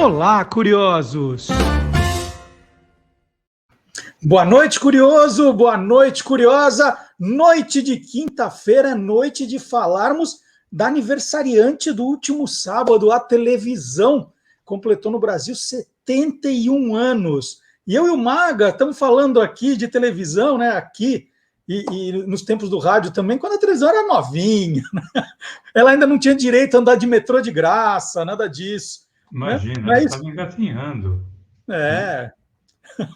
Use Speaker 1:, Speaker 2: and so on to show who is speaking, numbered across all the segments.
Speaker 1: Olá, curiosos! Boa noite, curioso! Boa noite, curiosa! Noite de quinta-feira, noite de falarmos da aniversariante do último sábado. A televisão completou no Brasil 71 anos. E eu e o Maga estamos falando aqui de televisão, né? Aqui e nos tempos do rádio também, quando a televisão era novinha. Ela ainda não tinha direito a andar de metrô de graça, nada disso.
Speaker 2: Imagina,
Speaker 1: Né?
Speaker 2: ela estava engatinhando.
Speaker 1: É. Né?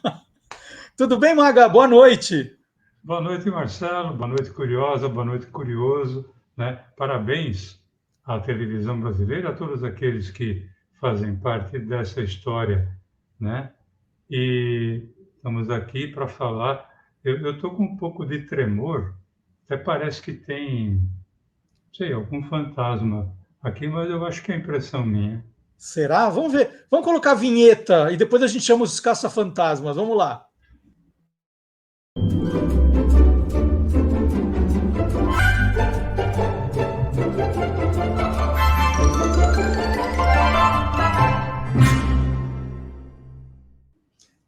Speaker 1: Tudo bem, Maga? Boa noite.
Speaker 2: Boa noite, Marcelo. Boa noite, curiosa. Boa noite, curioso. Né? Parabéns à televisão brasileira, a todos aqueles que fazem parte dessa história. Né? E estamos aqui para falar. Eu estou com um pouco de tremor. Até parece que tem, sei, algum fantasma aqui, mas eu acho que é impressão minha.
Speaker 1: Será? Vamos ver. Vamos colocar a vinheta e depois a gente chama os caça-fantasmas. Vamos lá.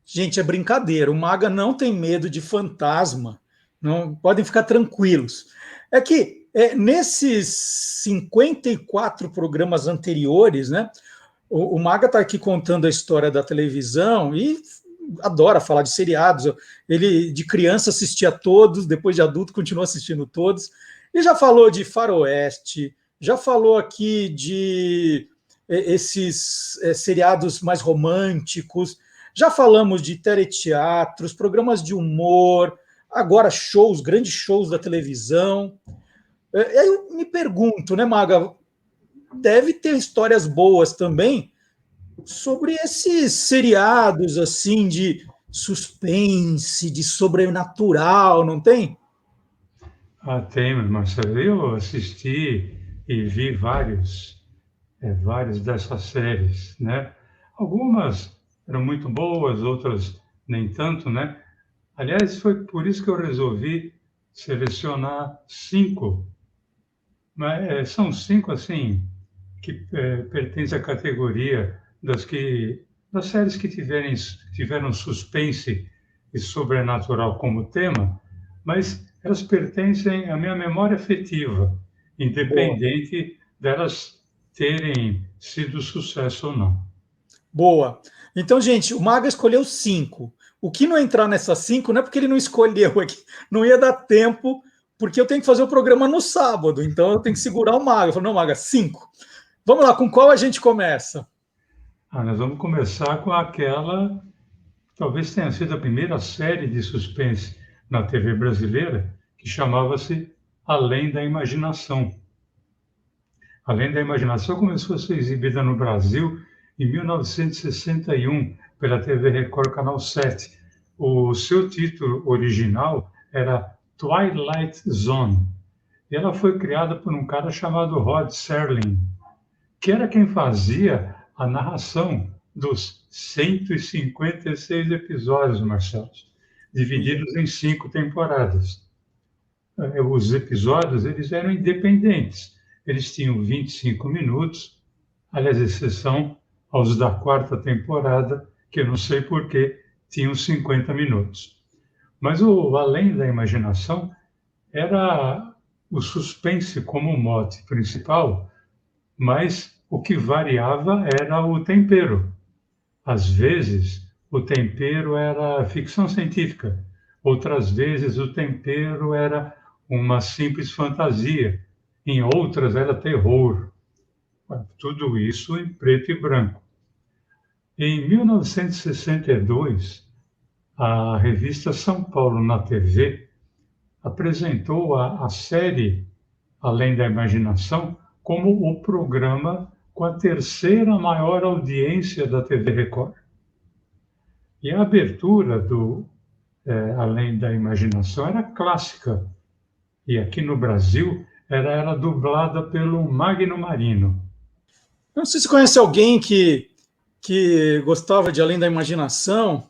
Speaker 1: Gente, é brincadeira. O Maga não tem medo de fantasma. Não podem ficar tranquilos. É que nesses 54 programas anteriores, né? O Maga está aqui contando a história da televisão e adora falar de seriados. Ele, de criança, assistia todos, depois de adulto, continua assistindo todos. E já falou de Faroeste, já falou aqui de esses seriados mais românticos, já falamos de teleteatros, programas de humor, agora shows, grandes shows da televisão. Eu me pergunto, né, Maga? Deve ter histórias boas também sobre esses seriados assim de suspense, de sobrenatural, não tem?
Speaker 2: Tem, Marcelo. Eu assisti e vi várias dessas séries, né? Algumas eram muito boas, outras nem tanto, né? Aliás, foi por isso que eu resolvi selecionar 5. Mas são 5, assim, que pertencem à categoria das séries que tiveram suspense e sobrenatural como tema, mas elas pertencem à minha memória afetiva, independente delas terem sido sucesso ou não.
Speaker 1: Boa. Então, gente, o Maga escolheu 5. O que não entrar nessas 5 não é porque ele não escolheu aqui, não ia dar tempo, porque eu tenho que fazer o programa no sábado, então eu tenho que segurar o Maga. Eu falei, não, Maga, 5. Vamos lá, com qual a gente começa?
Speaker 2: Nós vamos começar com aquela, talvez tenha sido a primeira série de suspense na TV brasileira, que chamava-se Além da Imaginação. Além da Imaginação começou a ser exibida no Brasil em 1961 pela TV Record Canal 7. O seu título original era Twilight Zone. E ela foi criada por um cara chamado Rod Serling, que era quem fazia a narração dos 156 episódios, Marcelo, divididos em 5 temporadas. Os episódios eles eram independentes. Eles tinham 25 minutos, aliás, exceção aos da 4ª temporada, que eu não sei porquê, tinham 50 minutos. Mas o Além da Imaginação era o suspense como mote principal, mas o que variava era o tempero. Às vezes, o tempero era ficção científica, outras vezes o tempero era uma simples fantasia, em outras era terror. Tudo isso em preto e branco. Em 1962, a revista São Paulo na TV apresentou a série Além da Imaginação como o programa com a 3ª maior audiência da TV Record. E a abertura do Além da Imaginação era clássica. E aqui no Brasil era dublada pelo Magno Marino.
Speaker 1: Não sei se conhece alguém que gostava de Além da Imaginação,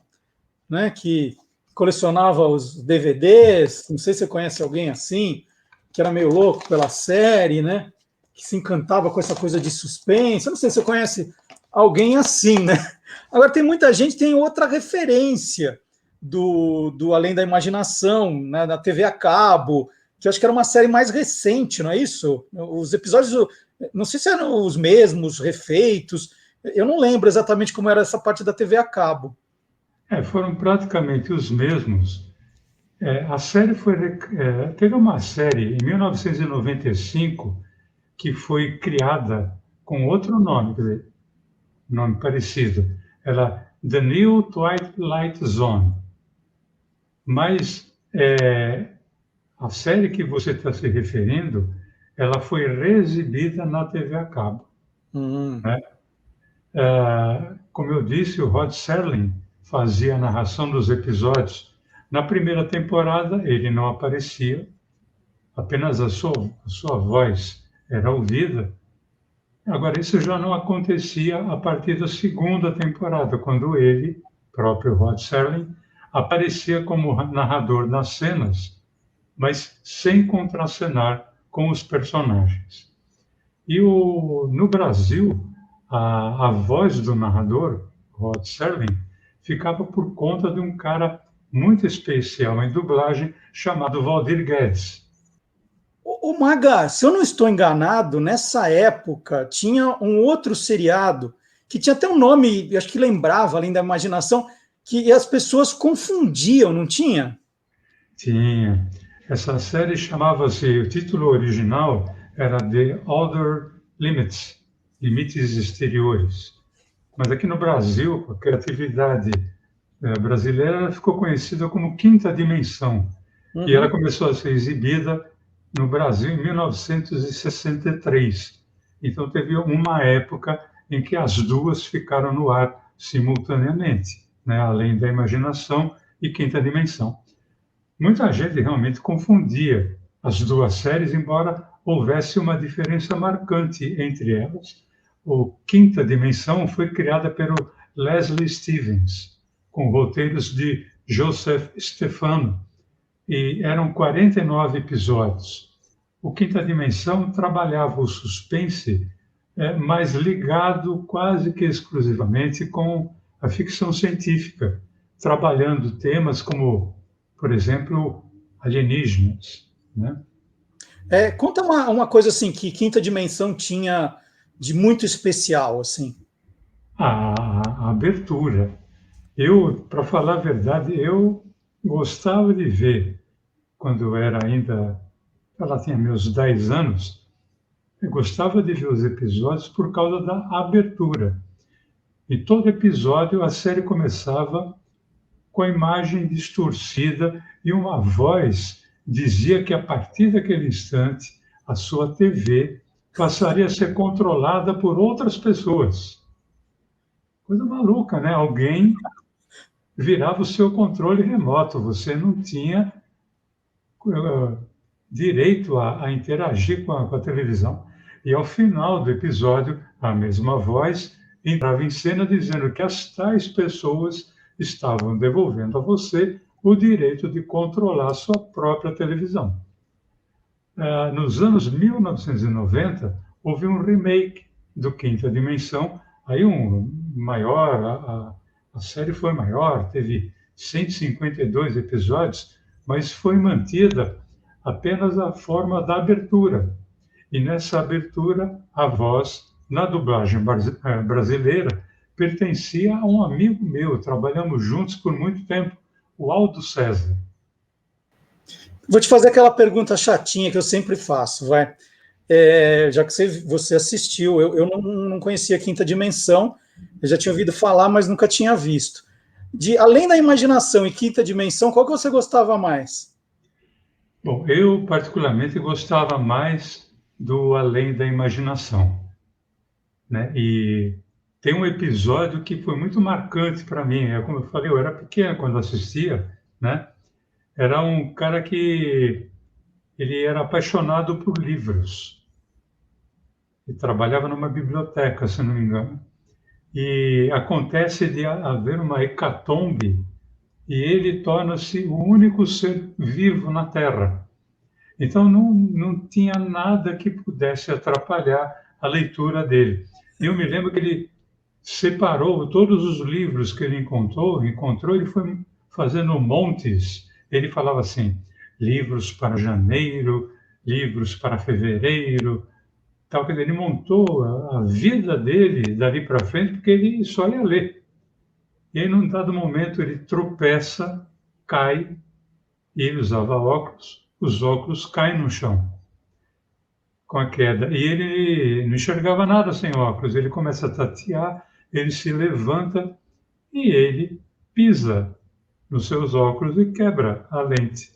Speaker 1: né, que colecionava os DVDs, não sei se você conhece alguém assim, que era meio louco pela série, né, que se encantava com essa coisa de suspense. Eu não sei se você conhece alguém assim, né? Agora, tem muita gente que tem outra referência do Além da Imaginação, né, na TV a cabo, que eu acho que era uma série mais recente, não é isso? Os episódios, não sei se eram os mesmos, refeitos, eu não lembro exatamente como era essa parte da TV a cabo.
Speaker 2: Foram praticamente os mesmos. A série teve uma série em 1995 que foi criada com outro nome, quer dizer, nome parecido. Era The New Twilight Zone. Mas a série que você está se referindo, ela foi reexibida na TV a cabo. Né? Como eu disse, o Rod Serling fazia a narração dos episódios. Na primeira temporada, ele não aparecia, apenas a sua voz era ouvida. Agora, isso já não acontecia a partir da segunda temporada, quando ele, próprio Rod Serling, aparecia como narrador nas cenas, mas sem contracenar com os personagens. E no Brasil, a voz do narrador, Rod Serling, ficava por conta de um cara muito especial em dublagem chamado Valdir Guedes.
Speaker 1: O Maga, se eu não estou enganado, nessa época tinha um outro seriado que tinha até um nome, acho que lembrava, além da imaginação, que as pessoas confundiam, não tinha?
Speaker 2: Tinha. Essa série chamava-se, o título original era The Outer Limits, Limites Exteriores. Mas aqui no Brasil, a criatividade brasileira ficou conhecida como Quinta Dimensão. Uhum. E ela começou a ser exibida no Brasil em 1963. Então teve uma época em que as duas ficaram no ar simultaneamente, né? Além da Imaginação e Quinta Dimensão. Muita gente realmente confundia as duas séries, embora houvesse uma diferença marcante entre elas. O Quinta Dimensão foi criada pelo Leslie Stevens, com roteiros de Joseph Stefano, e eram 49 episódios. O Quinta Dimensão trabalhava o suspense, mas ligado quase que exclusivamente com a ficção científica, trabalhando temas como, por exemplo, alienígenas, né?
Speaker 1: Conta uma coisa assim que Quinta Dimensão tinha de muito especial, assim.
Speaker 2: A abertura. Para falar a verdade, eu gostava de ver, quando eu era ainda, ela tinha meus 10 anos, eu gostava de ver os episódios por causa da abertura. E todo episódio a série começava com a imagem distorcida e uma voz dizia que a partir daquele instante a sua TV passaria a ser controlada por outras pessoas. Coisa maluca, né? Alguém virava o seu controle remoto, você não tinha direito a interagir com a televisão. E ao final do episódio, a mesma voz entrava em cena dizendo que as tais pessoas estavam devolvendo a você o direito de controlar a sua própria televisão. Nos anos 1990, houve um remake do Quinta Dimensão, aí a série foi maior, teve 152 episódios, mas foi mantida apenas a forma da abertura. E nessa abertura, a voz, na dublagem brasileira, pertencia a um amigo meu, trabalhamos juntos por muito tempo, o Aldo César.
Speaker 1: Vou te fazer aquela pergunta chatinha que eu sempre faço, vai. Já que você assistiu, eu não conhecia a Quinta Dimensão, eu já tinha ouvido falar, mas nunca tinha visto. Além da Imaginação e Quinta Dimensão, qual que você gostava mais?
Speaker 2: Bom, eu particularmente gostava mais do Além da Imaginação, né? E tem um episódio que foi muito marcante para mim. Como eu falei, eu era pequeno quando assistia, né? Era um cara que ele era apaixonado por livros. Ele trabalhava numa biblioteca, se não me engano. E acontece de haver uma hecatombe e ele torna-se o único ser vivo na Terra. Então não tinha nada que pudesse atrapalhar a leitura dele. Eu me lembro que ele separou todos os livros que ele encontrou, ele foi fazendo montes. Ele falava assim, livros para janeiro, livros para fevereiro, tal, que ele montou a vida dele dali para frente, porque ele só ia ler. E aí, num dado momento, ele tropeça, cai, e ele usava óculos, os óculos caem no chão com a queda. E ele não enxergava nada sem óculos. Ele começa a tatear, ele se levanta e ele pisa nos seus óculos e quebra a lente.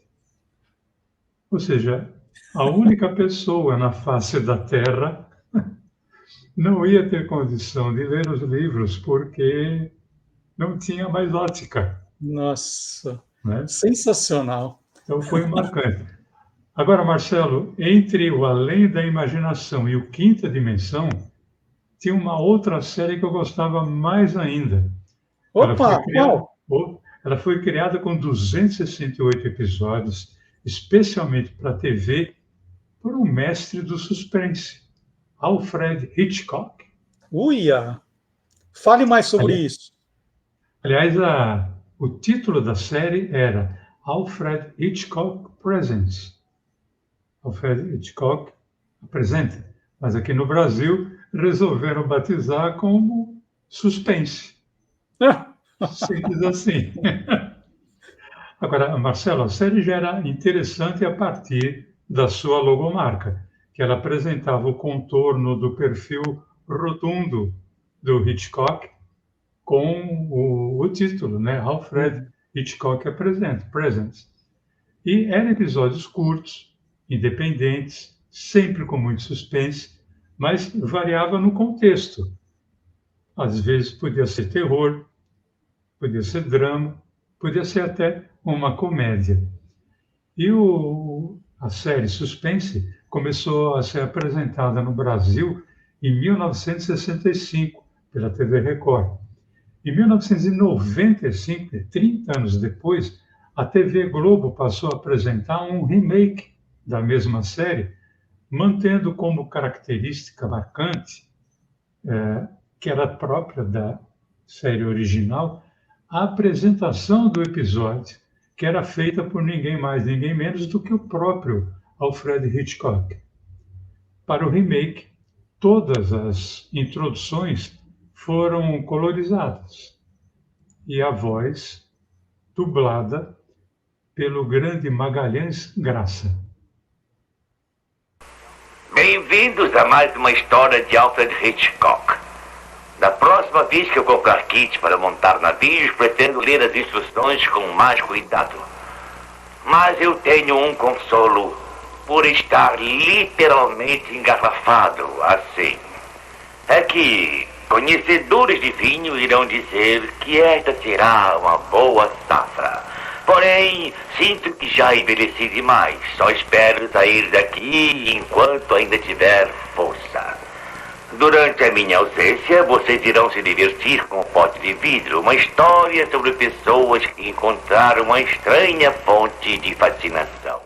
Speaker 2: Ou seja, a única pessoa na face da Terra não ia ter condição de ler os livros porque não tinha mais ótica,
Speaker 1: Nossa,
Speaker 2: né?
Speaker 1: sensacional.
Speaker 2: Então foi marcante. Agora, Marcelo, entre o Além da Imaginação e o Quinta Dimensão, tinha uma outra série que eu gostava mais ainda. Ela foi
Speaker 1: Opa,
Speaker 2: criada,
Speaker 1: qual?
Speaker 2: ela foi criada com 268 episódios, especialmente para a TV, por um mestre do suspense, Alfred Hitchcock.
Speaker 1: Uia! Fale mais sobre
Speaker 2: Ali-
Speaker 1: isso.
Speaker 2: Aliás, o título da série era Alfred Hitchcock Presents. Alfred Hitchcock apresenta. Mas aqui no Brasil resolveram batizar como Suspense. Simples assim. Agora, Marcelo, a série já era interessante a partir da sua logomarca, que ela apresentava o contorno do perfil rotundo do Hitchcock com o título, né? Alfred
Speaker 1: Uhum.
Speaker 2: Hitchcock Presents. E eram episódios curtos, independentes, sempre com muito suspense, mas variava no contexto. Às vezes podia ser terror, podia ser drama, podia ser até uma comédia. E a série Suspense começou a ser apresentada no Brasil em 1965 pela TV Record. Em 1995, 30 anos depois, a TV Globo passou a apresentar um remake da mesma série, mantendo como característica marcante, que era própria da série original, a apresentação do episódio, que era feita por ninguém mais, ninguém menos do que o próprio Alfred Hitchcock. Para o remake, todas as introduções foram colorizadas e a voz dublada pelo grande Magalhães Graça.
Speaker 3: Bem-vindos a mais uma história de Alfred Hitchcock. Da próxima vez que eu comprar kit para montar navios, pretendo ler as instruções com mais cuidado. Mas eu tenho um consolo por estar literalmente engarrafado assim. É que conhecedores de vinho irão dizer que esta será uma boa safra. Porém, sinto que já envelheci demais. Só espero sair daqui enquanto ainda tiver força. Durante a minha ausência, vocês irão se divertir com o pote de vidro, uma história sobre pessoas que encontraram uma estranha fonte de fascinação.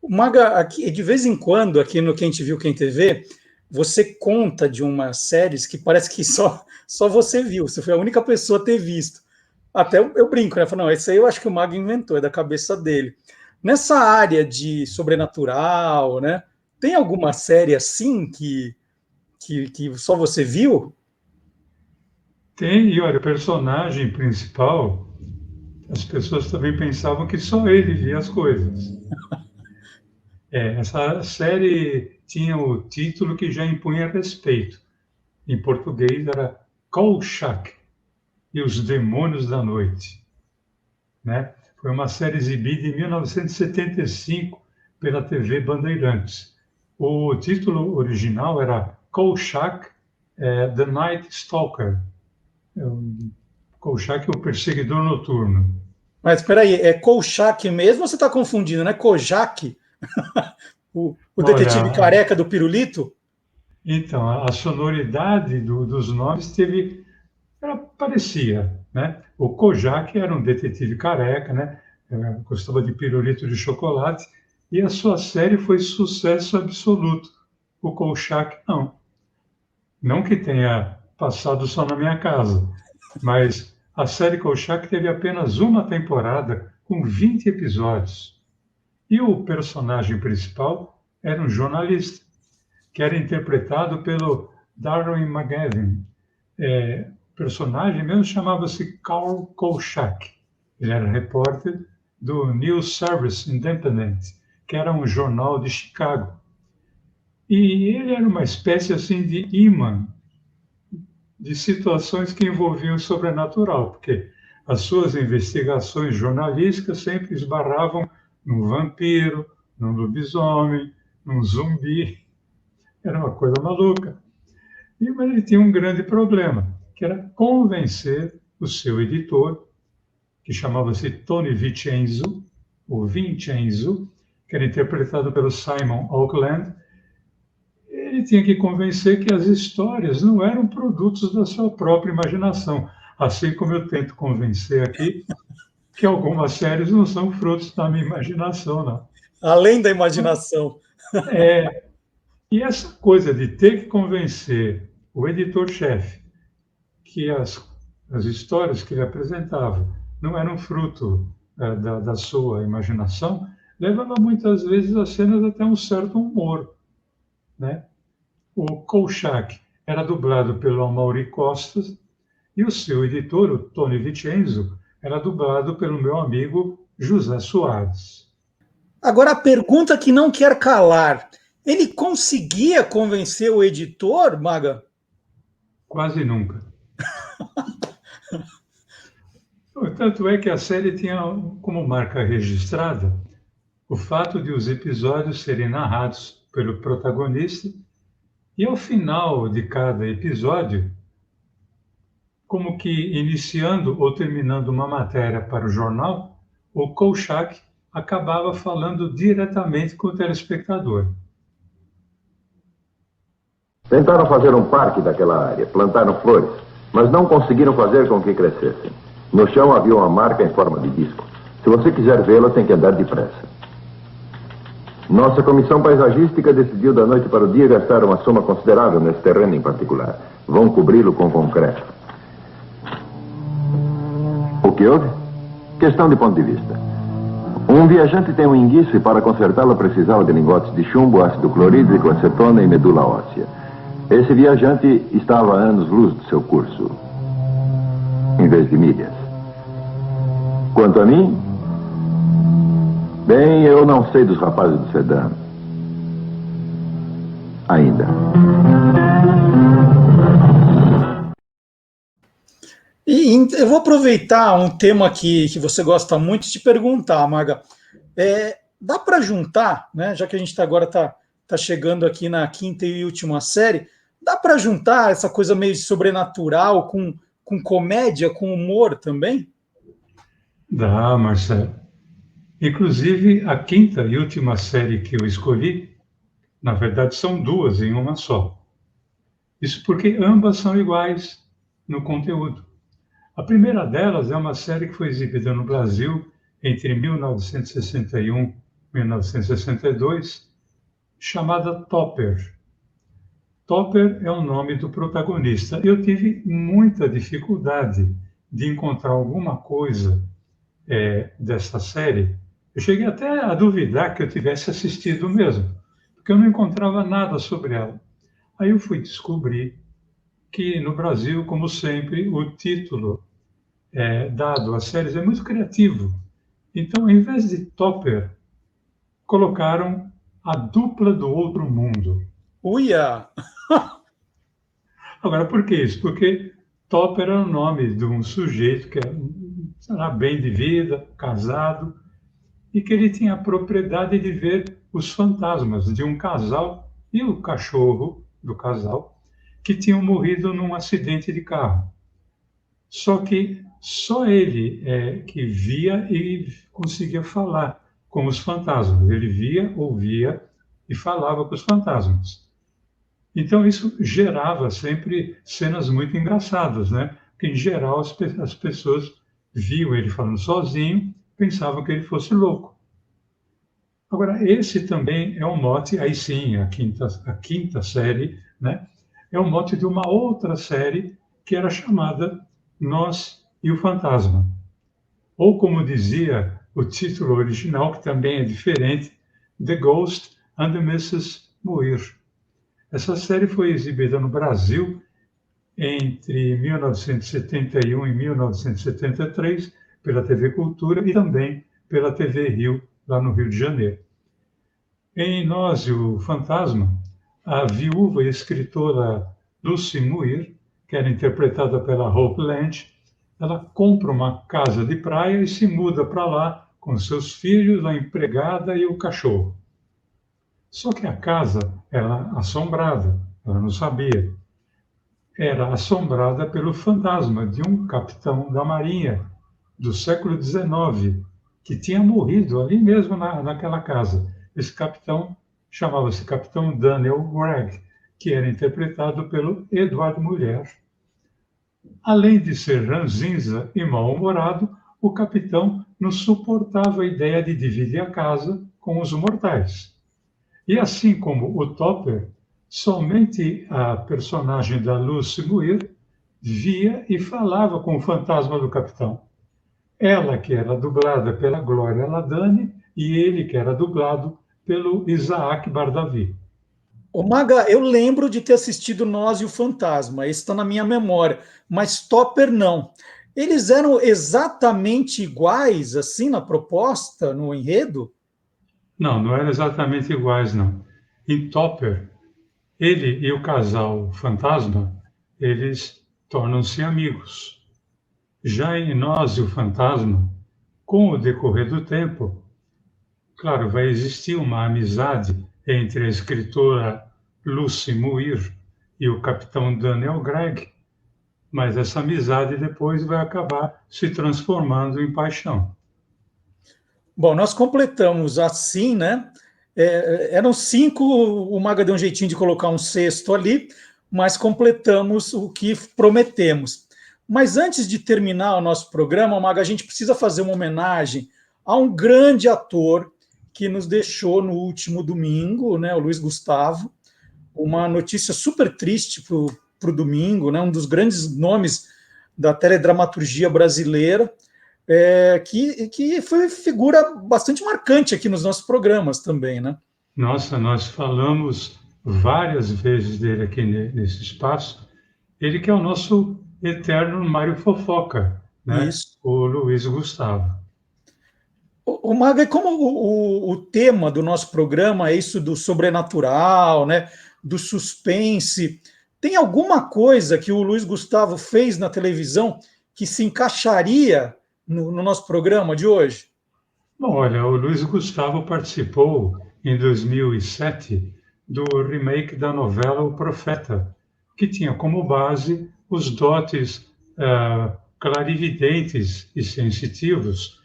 Speaker 1: Maga, aqui, de vez em quando, aqui no Quem Te Viu, Quem TV, você conta de umas séries que parece que só você viu, você foi a única pessoa a ter visto. Até eu brinco, né? Eu falo, não, esse aí eu acho que o Maga inventou, é da cabeça dele. Nessa área de sobrenatural, né? Tem alguma série assim que só você viu?
Speaker 2: Tem, e olha, o personagem principal, as pessoas também pensavam que só ele via as coisas. Essa série tinha o título que já impunha respeito. Em português era Kolchak e os Demônios da Noite, né? Foi uma série exibida em 1975 pela TV Bandeirantes. O título original era Kolchak, The Night Stalker. Kolchak, o Perseguidor Noturno.
Speaker 1: Mas espera aí, é Kolchak mesmo ou você está confundindo, né? Kojak, o detetive
Speaker 2: Olha,
Speaker 1: careca do pirulito?
Speaker 2: então, a sonoridade dos nomes parecia, né? O Kojak era um detetive careca, né? Gostava de pirulito de chocolate, e a sua série foi sucesso absoluto. O Kolchak não. Não que tenha passado só na minha casa, mas a série Kolchak teve apenas uma temporada com 20 episódios. E o personagem principal era um jornalista, que era interpretado pelo Darren McGavin. O personagem mesmo chamava-se Carl Kolchak. Ele era repórter do News Service Independent, que era um jornal de Chicago. E ele era uma espécie assim de imã de situações que envolviam o sobrenatural, porque as suas investigações jornalísticas sempre esbarravam num vampiro, num lobisomem, num zumbi. Era uma coisa maluca. Mas ele tinha um grande problema, que era convencer o seu editor, que chamava-se Tony Vincenzo, ou Vincenzo, que era interpretado pelo Simon Oakland. Ele tinha que convencer que as histórias não eram produtos da sua própria imaginação, assim como eu tento convencer aqui que algumas séries não são frutos da minha imaginação, não.
Speaker 1: Além da imaginação.
Speaker 2: E essa coisa de ter que convencer o editor-chefe que as histórias que ele apresentava não eram fruto da sua imaginação, levava muitas vezes a cenas até um certo humor, né? O Kolchak era dublado pelo Amaury Costa e o seu editor, o Tony Vincenzo, era dublado pelo meu amigo José Soares.
Speaker 1: Agora, a pergunta que não quer calar. Ele conseguia convencer o editor, Maga?
Speaker 2: Quase nunca. Tanto é que a série tinha como marca registrada o fato de os episódios serem narrados pelo protagonista e ao final de cada episódio, como que iniciando ou terminando uma matéria para o jornal, o Kolchak acabava falando diretamente com o telespectador.
Speaker 4: Tentaram fazer um parque daquela área, plantaram flores, mas não conseguiram fazer com que crescessem. No chão havia uma marca em forma de disco. Se você quiser vê-la, tem que andar depressa. Nossa comissão paisagística decidiu da noite para o dia gastar uma soma considerável nesse terreno em particular. Vão cobri-lo com concreto. O que houve? Questão de ponto de vista. Um viajante tem um enguiço e para consertá-lo precisava de lingotes de chumbo, ácido clorídrico, acetona e medula óssea. Esse viajante estava a anos-luz do seu curso, em vez de milhas. Quanto a mim, bem, eu não sei dos rapazes do sedã. Ainda.
Speaker 1: E eu vou aproveitar um tema que você gosta muito e te perguntar, Maga. Dá para juntar, né, já que a gente agora está chegando aqui na quinta e última série, dá para juntar essa coisa meio sobrenatural com comédia, com humor também?
Speaker 2: Dá, Marcelo. Inclusive, a quinta e última série que eu escolhi, na verdade, são duas em uma só. Isso porque ambas são iguais no conteúdo. A primeira delas é uma série que foi exibida no Brasil entre 1961 e 1962, chamada Topper. Topper é o nome do protagonista. Eu tive muita dificuldade de encontrar alguma coisa dessa série. Eu cheguei até a duvidar que eu tivesse assistido mesmo, porque eu não encontrava nada sobre ela. Aí eu fui descobrir que no Brasil, como sempre, o título dado às séries é muito criativo. Então, em vez de Topper, colocaram A Dupla do Outro Mundo.
Speaker 1: Uia!
Speaker 2: Agora, por que isso? Porque Topper é o nome de um sujeito que era bem de vida, casado, e que ele tinha a propriedade de ver os fantasmas de um casal e o cachorro do casal que tinham morrido num acidente de carro. Só que só ele que via e conseguia falar com os fantasmas. Ele via, ouvia e falava com os fantasmas. Então isso gerava sempre cenas muito engraçadas, né? Porque em geral as pessoas viam ele falando sozinho, pensavam que ele fosse louco. Agora, esse também é um mote, aí sim, a quinta série, né? é o mote de uma outra série que era chamada Nós e o Fantasma. Ou, como dizia o título original, que também é diferente, The Ghost and the Mrs. Muir. Essa série foi exibida no Brasil entre 1971 e 1973 pela TV Cultura e também pela TV Rio, lá no Rio de Janeiro. Em Nós e o Fantasma, a viúva e escritora Lucy Muir, que era interpretada pela Hope Lange, ela compra uma casa de praia e se muda para lá com seus filhos, a empregada e o cachorro. Só que a casa era assombrada, ela não sabia. Era assombrada pelo fantasma de um capitão da Marinha do século XIX, que tinha morrido ali mesmo naquela casa. Esse capitão chamava-se Capitão Daniel Gregg, que era interpretado pelo Edward Mulher. Além de ser ranzinza e mal-humorado, o capitão não suportava a ideia de dividir a casa com os mortais. E assim como o Topper, somente a personagem da Lucy Muir via e falava com o fantasma do capitão. Ela que era dublada pela Glória Ladani e ele que era dublado pelo Isaac Bardavi.
Speaker 1: Ô Maga, eu lembro de ter assistido Nós e o Fantasma, esse está na minha memória, mas Topper não. Eles eram exatamente iguais, assim, na proposta, no enredo?
Speaker 2: Não, não eram exatamente iguais, não. Em Topper, ele e o casal fantasma, eles tornam-se amigos. Já em Nós e o Fantasma, com o decorrer do tempo, claro, vai existir uma amizade entre a escritora Lucy Muir e o capitão Daniel Gregg, mas essa amizade depois vai acabar se transformando em paixão.
Speaker 1: Bom, nós completamos assim, né? Eram 5, o Maga deu um jeitinho de colocar um sexto ali, mas completamos o que prometemos. Mas antes de terminar o nosso programa, Maga, a gente precisa fazer uma homenagem a um grande ator que nos deixou no último domingo, né, o Luiz Gustavo. Uma notícia super triste para o domingo, né, um dos grandes nomes da teledramaturgia brasileira, que foi figura bastante marcante aqui nos nossos programas também, né?
Speaker 2: Nossa, nós falamos várias vezes dele aqui nesse espaço. Ele que é o nosso eterno Mário Fofoca, né?
Speaker 1: Isso.
Speaker 2: O Luiz Gustavo.
Speaker 1: O Maga, como o tema do nosso programa é isso do sobrenatural, né? Do suspense, tem alguma coisa que o Luiz Gustavo fez na televisão que se encaixaria no nosso programa de hoje?
Speaker 2: Bom, olha, o Luiz Gustavo participou em 2007 do remake da novela O Profeta, que tinha como base os dotes clarividentes e sensitivos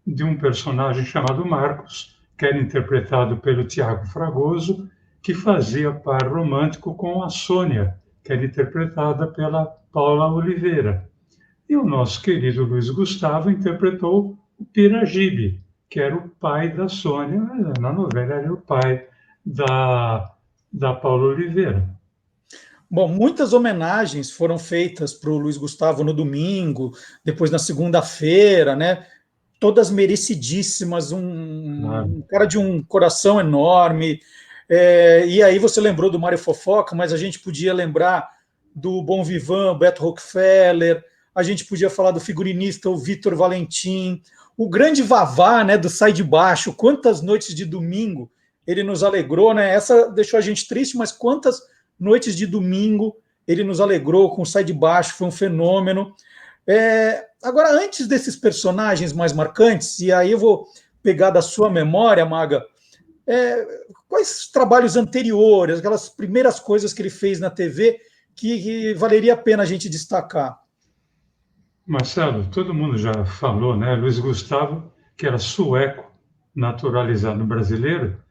Speaker 2: de um personagem chamado Marcos, que era interpretado pelo Tiago Fragoso, que fazia par romântico com a Sônia, que era interpretada pela Paula Oliveira. E o nosso querido Luiz Gustavo interpretou o Piragibe, que era o pai da Sônia, na novela era o pai da Paula Oliveira.
Speaker 1: Bom, muitas homenagens foram feitas para o Luiz Gustavo no domingo, depois na segunda-feira, né? Todas merecidíssimas, um cara de um coração enorme. E aí você lembrou do Mário Fofoca, mas a gente podia lembrar do Bom Vivan, Beto Rockefeller, a gente podia falar do figurinista, o Vitor Valentim, o grande Vavá, né, do Sai de Baixo, quantas noites de domingo ele nos alegrou, né? Essa deixou a gente triste, mas quantas noites de domingo ele nos alegrou com o Sai de Baixo, foi um fenômeno. Agora, antes desses personagens mais marcantes, e aí eu vou pegar da sua memória, Maga, quais trabalhos anteriores, aquelas primeiras coisas que ele fez na TV que valeria a pena a gente destacar?
Speaker 2: Marcelo, todo mundo já falou, né? Luiz Gustavo, que era sueco, naturalizado brasileiro,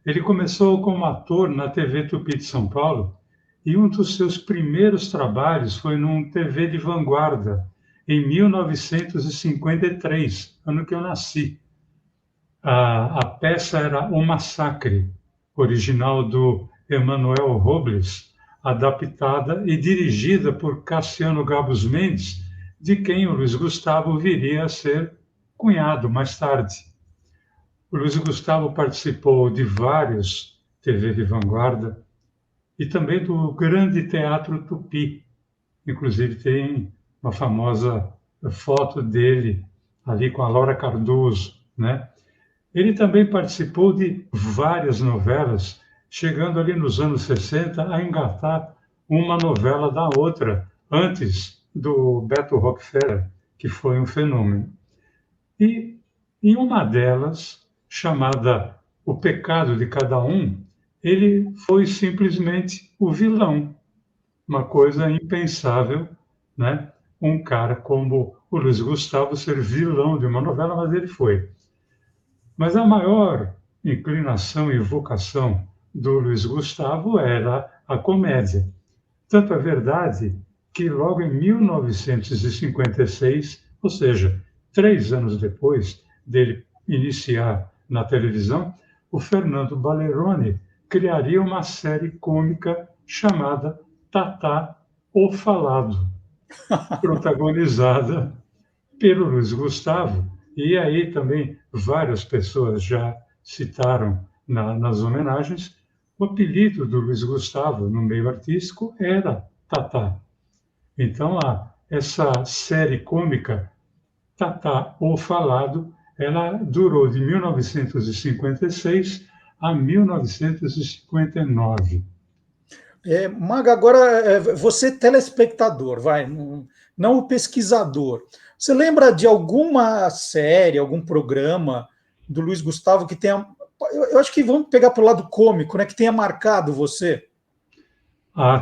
Speaker 2: ele começou como ator na TV Tupi de São Paulo e um dos seus primeiros trabalhos foi num TV de vanguarda, em 1953, ano que eu nasci. A peça era O Massacre, original do Emanuel Robles, adaptada e dirigida por Cassiano Gabus Mendes, de quem o Luiz Gustavo viria a ser cunhado mais tarde. O Luiz Gustavo participou de vários TV de vanguarda e também do Grande Teatro Tupi. Inclusive tem uma famosa foto dele ali com a Laura Cardoso, né? Ele também participou de várias novelas, chegando ali nos anos 60 a engatar uma novela da outra, antes do Beto Rockefeller, que foi um fenômeno. E em uma delas, chamada O Pecado de Cada Um, ele foi simplesmente o vilão. Uma coisa impensável, né? Um cara como o Luiz Gustavo ser vilão de uma novela, mas ele foi. Mas a maior inclinação e vocação do Luiz Gustavo era a comédia. Tanto é verdade que logo em 1956, ou seja, 3 anos depois dele iniciar na televisão, o Fernando Balleroni criaria uma série cômica chamada Tatá, o Falado, protagonizada pelo Luiz Gustavo. E aí também várias pessoas já citaram nas homenagens, o apelido do Luiz Gustavo no meio artístico era Tatá. Então, essa série cômica, Tatá, o Falado, ela durou de 1956 a 1959.
Speaker 1: Maga, agora você telespectador, não o pesquisador. Você lembra de alguma série, algum programa do Luiz Gustavo que tenha... Eu acho que vamos pegar para o lado cômico, né? Que tenha marcado você.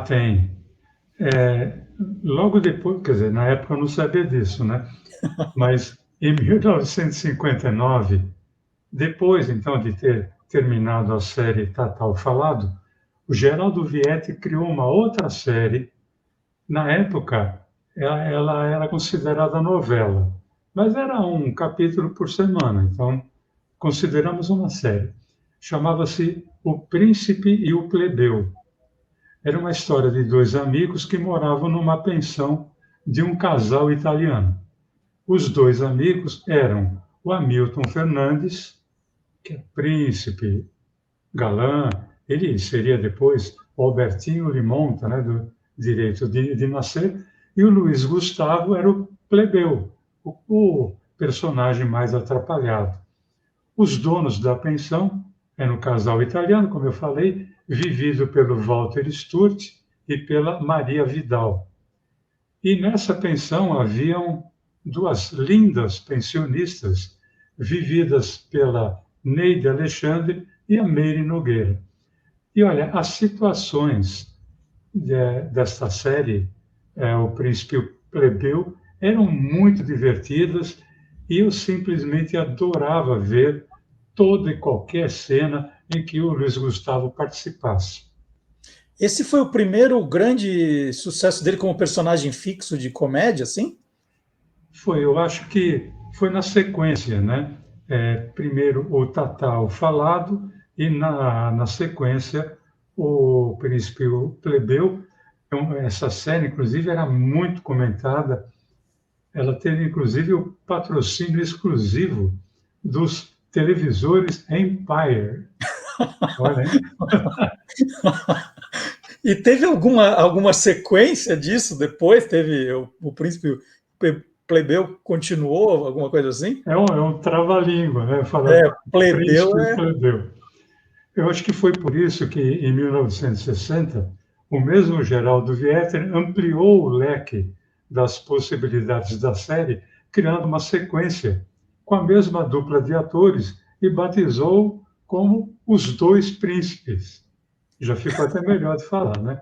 Speaker 2: Tem. Logo depois, quer dizer, na época eu não sabia disso, né? Mas em 1959, depois então de ter terminado a série Tatá, o Falado, o Geraldo Vietti criou uma outra série. Na época, ela era considerada novela, mas era um capítulo por semana, então consideramos uma série. Chamava-se O Príncipe e o Plebeu. Era uma história de 2 amigos que moravam numa pensão de um casal italiano. Os 2 amigos eram o Hamilton Fernandes, que é príncipe, galã, ele seria depois o Albertinho Limonta, né, do Direito de Nascer, e o Luiz Gustavo era o plebeu, o personagem mais atrapalhado. Os donos da pensão eram um casal italiano, como eu falei, vivido pelo Walter Sturt e pela Maria Vidal. E nessa pensão haviam 2 lindas pensionistas, vividas pela Neide Alexandre e a Meire Nogueira. E olha, as situações desta série, O Príncipe e o Plebeu, eram muito divertidas e eu simplesmente adorava ver toda e qualquer cena em que o Luiz Gustavo participasse.
Speaker 1: Esse foi o primeiro grande sucesso dele como personagem fixo de comédia, sim?
Speaker 2: Foi, eu acho que foi na sequência, né? Primeiro o Tatá, o Falado, e na sequência o Príncipe e o Plebeu. Então, essa série, inclusive, era muito comentada. Ela teve, inclusive, o patrocínio exclusivo dos televisores Empire. Olha, hein?
Speaker 1: E teve alguma sequência disso depois? Teve o Príncipe Plebeu continuou, alguma coisa assim?
Speaker 2: É um trava-língua, né? Falar
Speaker 1: plebeu
Speaker 2: plebeu. Eu acho que foi por isso que, em 1960, o mesmo Geraldo Vietti ampliou o leque das possibilidades da série, criando uma sequência com a mesma dupla de atores e batizou como Os Dois Príncipes. Já ficou até melhor de falar, né?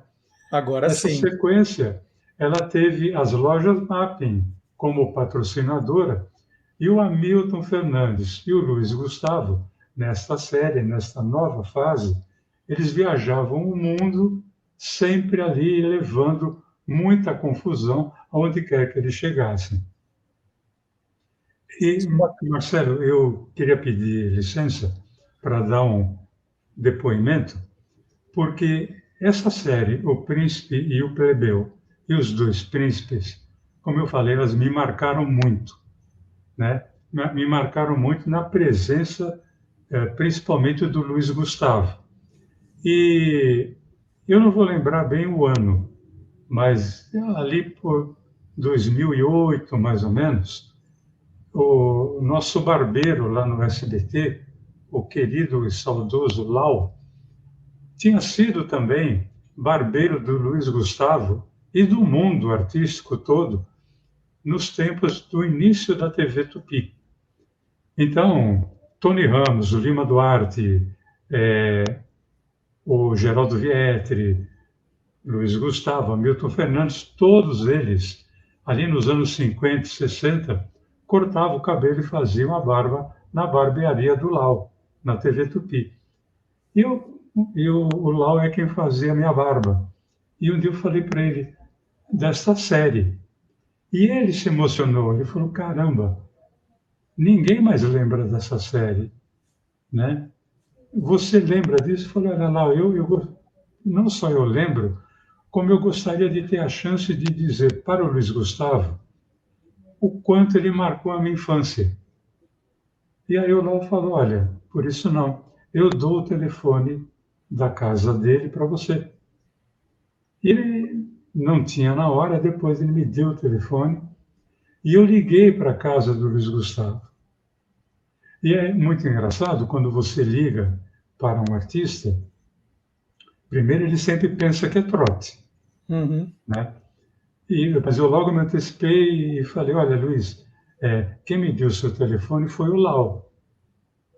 Speaker 1: Agora
Speaker 2: Essa
Speaker 1: sim.
Speaker 2: sequência, ela teve as lojas Mapping como patrocinadora e o Hamilton Fernandes e o Luiz Gustavo, nesta série, nesta nova fase, eles viajavam o mundo sempre ali levando muita confusão aonde quer que eles chegassem. E, Marcelo, eu queria pedir licença para dar um depoimento, porque essa série, O Príncipe e o Plebeu, e os dois príncipes, como eu falei, elas me marcaram muito, né? Me marcaram muito na presença, principalmente do Luiz Gustavo. E eu não vou lembrar bem o ano, mas ali por 2008, mais ou menos, o nosso barbeiro lá no SBT, o querido e saudoso Lau, tinha sido também barbeiro do Luiz Gustavo e do mundo artístico todo nos tempos do início da TV Tupi. Então, Tony Ramos, o Lima Duarte, o Geraldo Vietri, Luiz Gustavo, Hamilton Fernandes, todos eles, ali nos anos 50 e 60, cortavam o cabelo e faziam a barba na barbearia do Lau, na TV Tupi. E o Lau é quem fazia a minha barba. E um dia eu falei para ele desta série. E ele se emocionou, ele falou, caramba, ninguém mais lembra dessa série, né? Você lembra disso? Eu falei, olha lá, não só eu lembro, como eu gostaria de ter a chance de dizer para o Luiz Gustavo o quanto ele marcou a minha infância. E aí o Lau falou, olha, por isso não, eu dou o telefone da casa dele para você. E ele não tinha na hora, depois ele me deu o telefone e eu liguei para a casa do Luiz Gustavo. E é muito engraçado quando você liga para um artista, primeiro ele sempre pensa que é trote, né? Mas eu logo me antecipei e falei, olha, Luiz, quem me deu o seu telefone foi o Lau.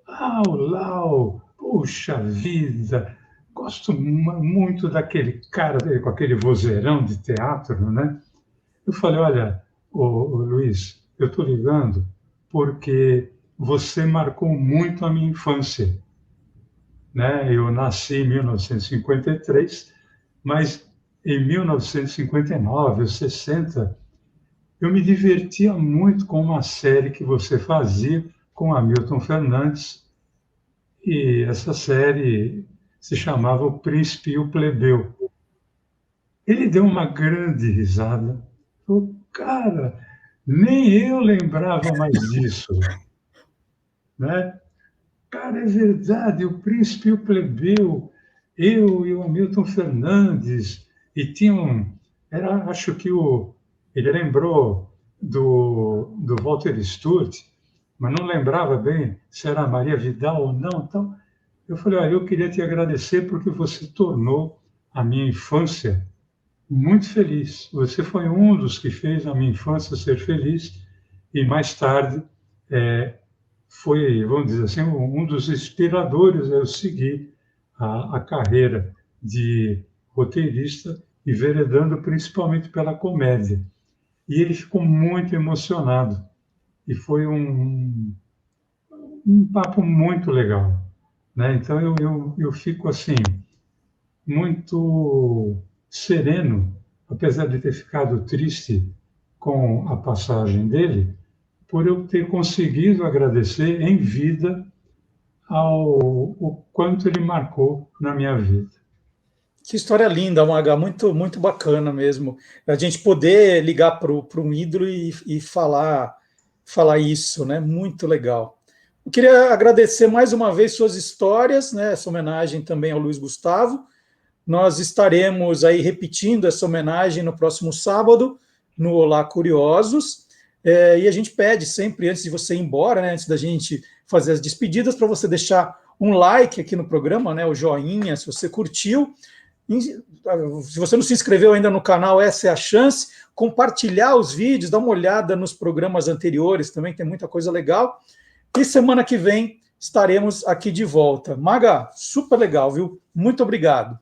Speaker 2: Ah, o Lau, puxa vida, gosto muito daquele cara com aquele vozeirão de teatro, né? Eu falei, olha, ô Luiz, eu estou ligando porque você marcou muito a minha infância, né? Eu nasci em 1953, mas em 1959 ou 60, eu me divertia muito com uma série que você fazia com Hamilton Fernandes, e essa série se chamava O Príncipe e o Plebeu. Ele deu uma grande risada. Falou, cara, nem eu lembrava mais disso, né? Cara, é verdade, O Príncipe e o Plebeu, eu e o Hamilton Fernandes, e tinha acho que ele lembrou do Walter Sturt, mas não lembrava bem se era Maria Vidal ou não. Então, eu falei, olha, eu queria te agradecer porque você tornou a minha infância muito feliz. Você foi um dos que fez a minha infância ser feliz e mais tarde foi, vamos dizer assim, um dos inspiradores a eu seguir a carreira de roteirista e veredando principalmente pela comédia. E ele ficou muito emocionado. E foi um papo muito legal, né? Então eu fico assim muito sereno, apesar de ter ficado triste com a passagem dele, por eu ter conseguido agradecer em vida o quanto ele marcou na minha vida.
Speaker 1: Que história linda, Maga, muito, muito bacana mesmo. A gente poder ligar para um ídolo e falar isso, né? Muito legal. Eu queria agradecer mais uma vez suas histórias, né? Essa homenagem também ao Luiz Gustavo. Nós estaremos aí repetindo essa homenagem no próximo sábado, no Olá Curiosos. E a gente pede sempre, antes de você ir embora, né? Antes da gente fazer as despedidas, para você deixar um like aqui no programa, né? O joinha, se você curtiu. Se você não se inscreveu ainda no canal, essa é a chance. Compartilhar os vídeos, dar uma olhada nos programas anteriores, também tem muita coisa legal. E semana que vem estaremos aqui de volta. Maga, super legal, viu? Muito obrigado.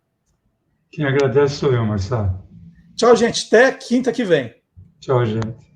Speaker 2: Quem agradece sou eu, Marcelo.
Speaker 1: Tchau, gente. Até quinta que vem.
Speaker 2: Tchau, gente.